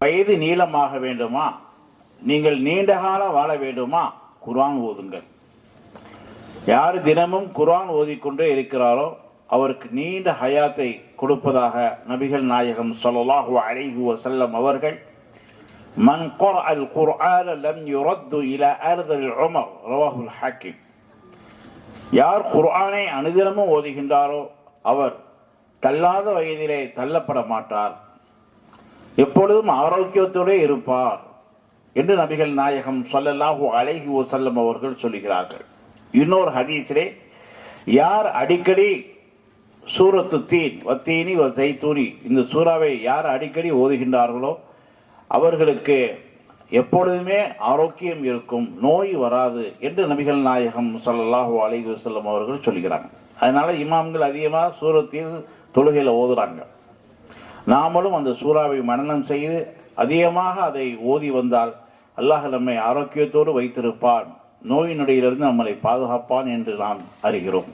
வயது நீளமாக வேண்டுமா, நீங்கள் நீண்ட காலம் வாழ வேண்டுமா, குர்ஆன் ஓதுங்கள். யார் தினமும் குர்ஆன் ஓதிக்கொண்டே இருக்கிறாரோ அவருக்கு நீண்ட ஹயாத்தை கொடுப்பதாக நபிகள் நாயகம் ஸல்லல்லாஹு அலைஹி வஸல்லம் அவர்கள் மன் க்ரஅல் குர்ஆன லம் யுரத்து இலா அர்தில் உமர் ரவாஹுல் ஹாக்கிம். யார் குர்ஆனை அனுதினமும் ஓதுகின்றாரோ அவர் தள்ளாத வயதிலே தள்ளப்பட மாட்டார், எப்பொழுதும் ஆரோக்கியத்தோடு இருப்பார் என்று நபிகள் நாயகம் ஸல்லல்லாஹு அலைஹி வஸல்லம் அவர்கள் சொல்கிறார்கள். இன்னொரு ஹதீஸிலே யார் அடிக்கடி சூரத்து தீன் வத்தீனி வ ஸைத்தூனி இந்த சூறாவை யார் அடிக்கடி ஓதுகின்றார்களோ அவர்களுக்கு எப்பொழுதுமே ஆரோக்கியம் இருக்கும், நோய் வராது என்று நபிகள் நாயகம் ஸல்லல்லாஹு அலைஹி வஸல்லம் அவர்கள் சொல்கிறாங்க. அதனால இமாம்கள் அதிகமாக சூரத்தில் தொழுகையில் ஓதுறாங்க. நாமளும் அந்த சூறாவை மனனம் செய்து அதிகமாக அதை ஓதி வந்தால் அல்லாஹ் நம்மை ஆரோக்கியத்தோடு வைத்திருப்பான், நோயினுடையிலிருந்து நம்மளை பாதுகாப்பான் என்று நாம் அறிகிறோம்.